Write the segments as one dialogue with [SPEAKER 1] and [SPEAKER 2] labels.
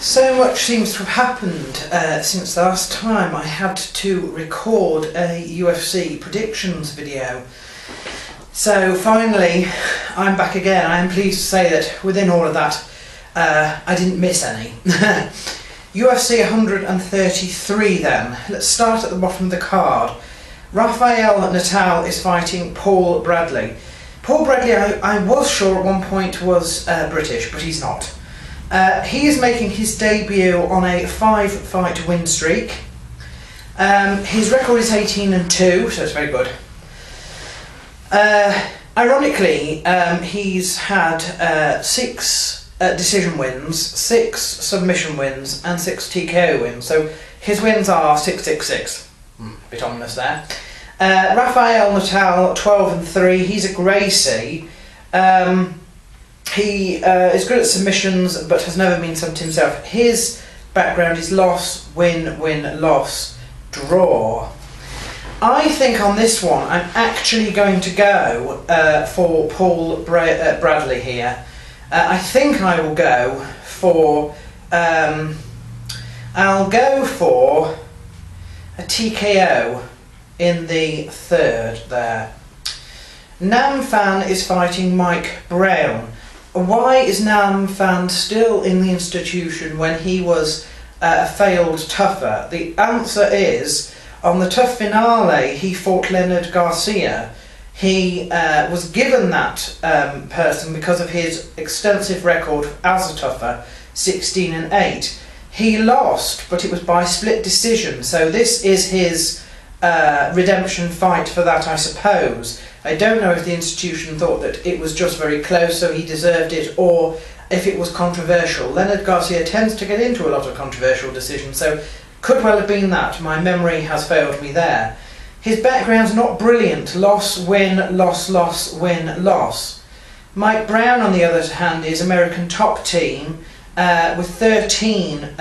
[SPEAKER 1] So much seems to have happened since the last time I had to record a UFC predictions video. So finally, I'm back again. I am pleased to say that within all of that, I didn't miss any. UFC 133 then. Let's start at the bottom of the card. Rafael Natal is fighting Paul Bradley. Paul Bradley, I was sure at one point was British, but he's not. He is making his debut on a 5-fight win streak. His record is 18-2, so it's very good. Ironically, he's had 6 decision wins, 6 submission wins, and 6 TKO wins. So his wins are 6-6-6. Bit ominous there. Rafael Natal, 12-3. He's a Gracie. He is good at submissions, but has never been subbed himself. His background is loss, win, win, loss, draw. I think on this one, I'm actually going to go for Paul Bradley here. I think I will go for. I'll go for a TKO in the third there. Nam Fan is fighting Mike Brown. Why is Nam Fan still in the institution when he was a failed tougher? The answer is, on the tough finale, he fought Leonard Garcia. He was given that person because of his extensive record as a tougher, 16-8. He lost, but it was by split decision, so this is his redemption fight for that, I suppose. I don't know if the institution thought that it was just very close, so he deserved it, or if it was controversial. Leonard Garcia tends to get into a lot of controversial decisions, so could well have been that. My memory has failed me there. His background's not brilliant. Loss, win, loss, loss, win, loss. Mike Brown, on the other hand, is American top team with 13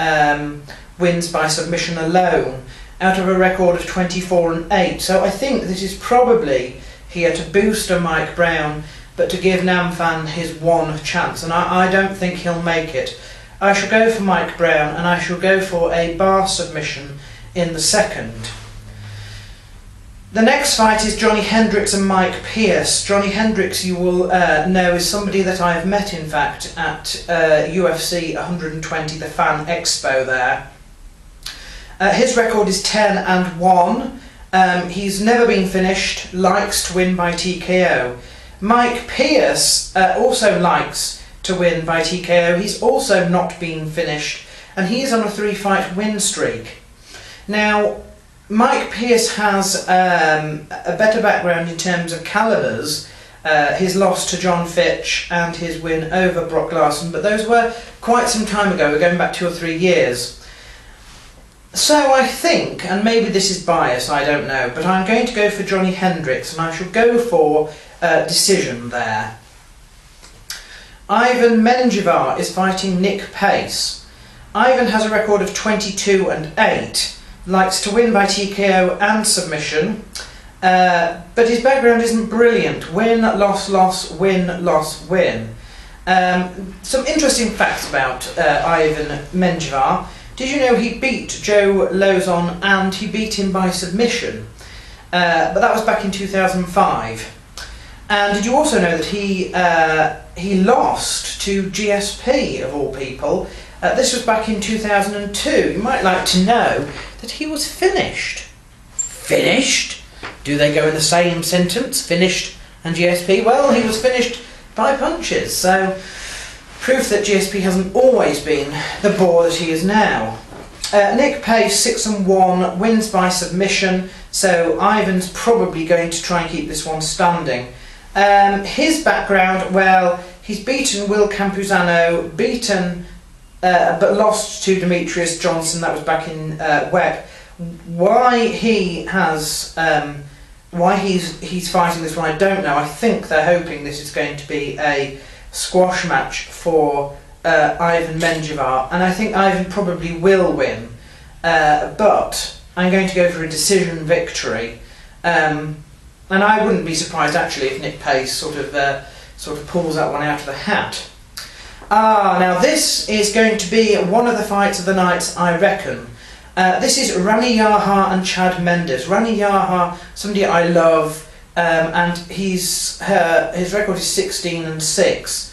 [SPEAKER 1] wins by submission alone, out of a record of 24-8. So I think this is probably here to boost a Mike Brown, but to give Nam Fan his one chance, and I don't think he'll make it. I shall go for Mike Brown, and I shall go for a bar submission in the second. The next fight is Johnny Hendricks and Mike Pierce. Johnny Hendricks, you will know, is somebody that I have met, in fact, at UFC 120, the Fan Expo there. His record is 10-1. He's never been finished, likes to win by TKO. Mike Pierce also likes to win by TKO. He's also not been finished, and he's on a 3-fight win streak. Now, Mike Pierce has a better background in terms of calibers, his loss to John Fitch and his win over Brock Larson, but those were quite some time ago. We're going back 2 or 3 years. So I think, and maybe this is bias, I don't know, but I'm going to go for Johnny Hendricks, and I shall go for decision there. Ivan Menjivar is fighting Nick Pace. Ivan has a record of 22-8, likes to win by TKO and submission, but his background isn't brilliant. Win, loss, loss, win, loss, win. Some interesting facts about Ivan Menjivar. Did you know he beat Joe Lozon and he beat him by submission? But that was back in 2005. And did you also know that he lost to GSP, of all people? This was back in 2002. You might like to know that he was finished. Finished? Do they go in the same sentence? Finished and GSP? Well, he was finished by punches, so proof that GSP hasn't always been the bore that he is now. Nick Pace, 6-1, wins by submission, so Ivan's probably going to try and keep this one standing. His background, well, he's beaten Will Campuzano, but lost to Demetrius Johnson. That was back in WEC. Why he's fighting this one, I don't know. I think they're hoping this is going to be a squash match for Ivan Menjivar, and I think Ivan probably will win, but I'm going to go for a decision victory, and I wouldn't be surprised actually if Nick Pace sort of pulls that one out of the hat. Now this is going to be one of the fights of the night, I reckon. This is Rani Yahya and Chad Mendes. Rani Yahya, somebody I love, and his record is 16-6.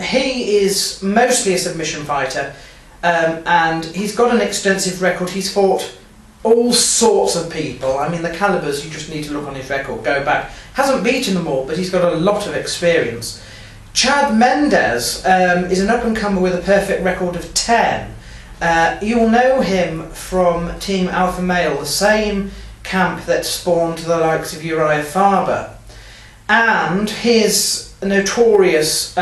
[SPEAKER 1] He is mostly a submission fighter, and he's got an extensive record. He's fought all sorts of people. I mean, the calibers, you just need to look on his record, go back. Hasn't beaten them all, but he's got a lot of experience. Chad Mendes is an up-and-comer with a perfect record of 10. You'll know him from Team Alpha Male, the same camp that spawned the likes of Uriah Faber. And his notorious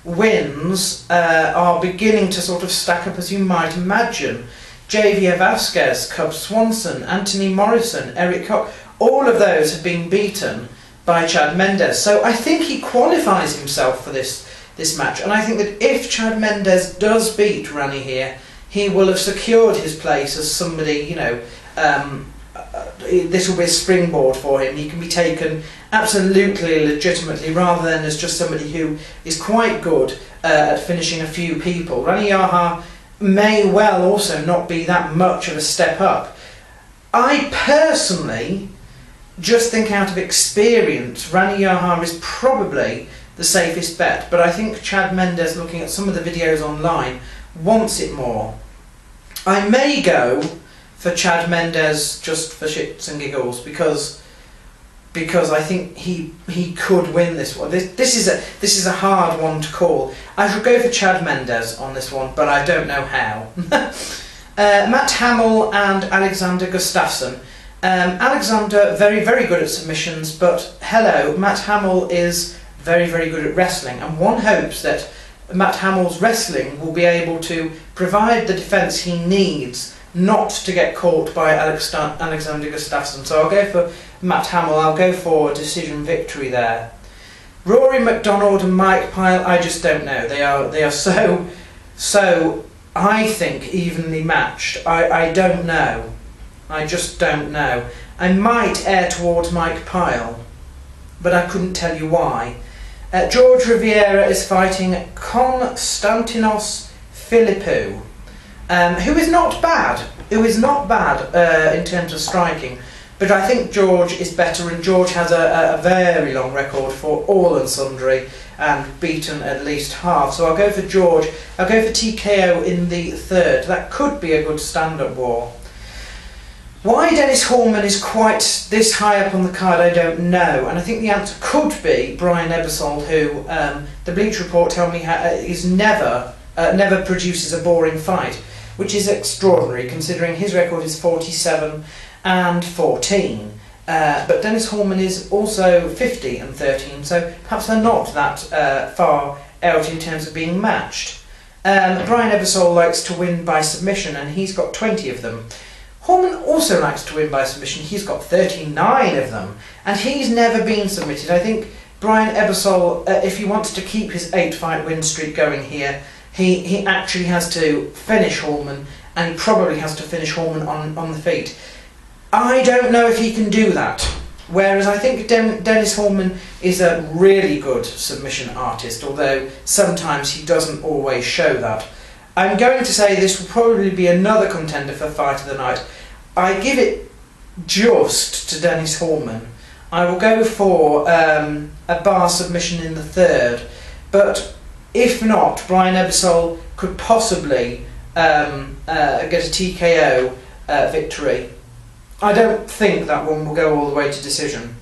[SPEAKER 1] wins are beginning to sort of stack up, as you might imagine. Javier Vasquez, Cub Swanson, Anthony Morrison, Eric Koch, all of those have been beaten by Chad Mendes. So I think he qualifies himself for this match, and I think that if Chad Mendes does beat Rani here, he will have secured his place as somebody, you know, this will be a springboard for him. He can be taken absolutely legitimately, rather than as just somebody who is quite good at finishing a few people. Rani Yahya may well also not be that much of a step up. I personally just think, out of experience, Rani Yahya is probably the safest bet, but I think Chad Mendes, looking at some of the videos online, wants it more. I may go for Chad Mendes just for shits and giggles, because I think he could win this one. This is a hard one to call. I should go for Chad Mendes on this one, but I don't know how. Matt Hamill and Alexander Gustafsson. Alexander, very, very good at submissions, but hello, Matt Hamill is very, very good at wrestling, and one hopes that Matt Hamill's wrestling will be able to provide the defence he needs not to get caught by Alexander Gustafsson. So I'll go for Matt Hamill. I'll go for a decision victory there. Rory McDonald and Mike Pyle, I just don't know. They are so I think evenly matched. I don't know. I just don't know. I might err towards Mike Pyle, but I couldn't tell you why. George Rivera is fighting Konstantinos Philippou, who is not bad. In terms of striking, but I think George is better, and George has a very long record for all and sundry, and beaten at least half. So I'll go for George. I'll go for TKO in the third. That could be a good stand-up war. Why Dennis Hallman is quite this high up on the card, I don't know, and I think the answer could be Brian Ebersol, who the Bleach Report tell me is never produces a boring fight, which is extraordinary considering his record is 47-14. But Dennis Hallman is also 50-13, so perhaps they're not that far out in terms of being matched. Brian Ebersol likes to win by submission, and he's got 20 of them. Hallman also likes to win by submission. He's got 39 of them, and he's never been submitted. I think Brian Ebersol, if he wants to keep his 8-fight win streak going here, he actually has to finish Hallman, and he probably has to finish Hallman on the feet. I don't know if he can do that, whereas I think Dennis Hallman is a really good submission artist, although sometimes he doesn't always show that. I'm going to say this will probably be another contender for Fight of the Night. I give it just to Dennis Hallman. I will go for a bar submission in the third, but if not, Brian Ebersol could possibly get a TKO victory. I don't think that one will go all the way to decision.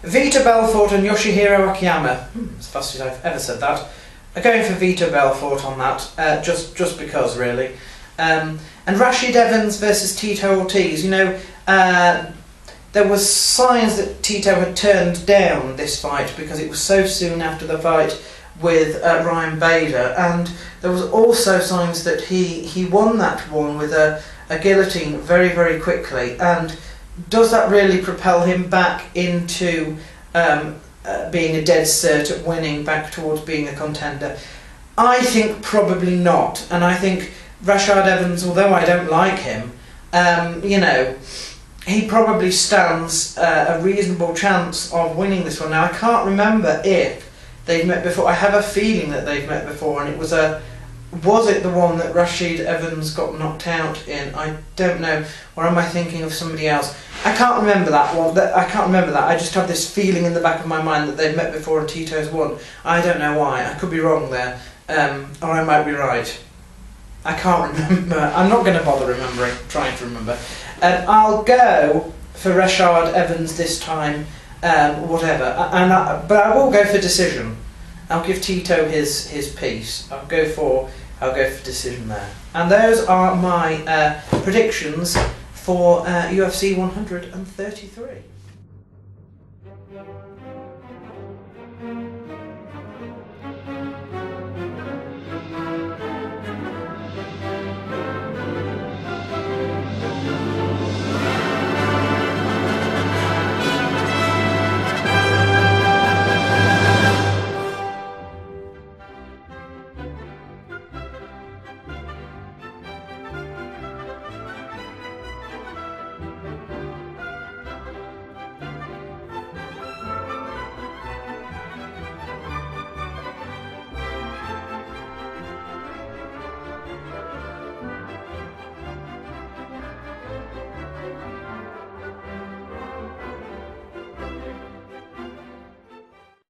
[SPEAKER 1] Vitor Belfort and Yoshihiro Akiyama. As fast as I've ever said that. I'm going for Vitor Belfort on that, just because, really. And Rashad Evans versus Tito Ortiz. You know, there was signs that Tito had turned down this fight because it was so soon after the fight with Ryan Bader, and there was also signs that he won that one with a guillotine very, very quickly. And does that really propel him back into being a dead cert at winning, back towards being a contender? I think probably not, and I think Rashad Evans, although I don't like him, you know, he probably stands a reasonable chance of winning this one. Now, I can't remember if they've met before. I have a feeling that they've met before, and it was a. Was it the one that Rashad Evans got knocked out in? I don't know. Or am I thinking of somebody else? I can't remember that one. I can't remember that. I just have this feeling in the back of my mind that they've met before and Tito's won. I don't know why. I could be wrong there. Or I might be right. I can't remember. I'm not going to bother trying to remember. I'll go for Rashad Evans this time, whatever. But I will go for decision. I'll give Tito his piece. I'll go for decision there. And those are my predictions for UFC 133.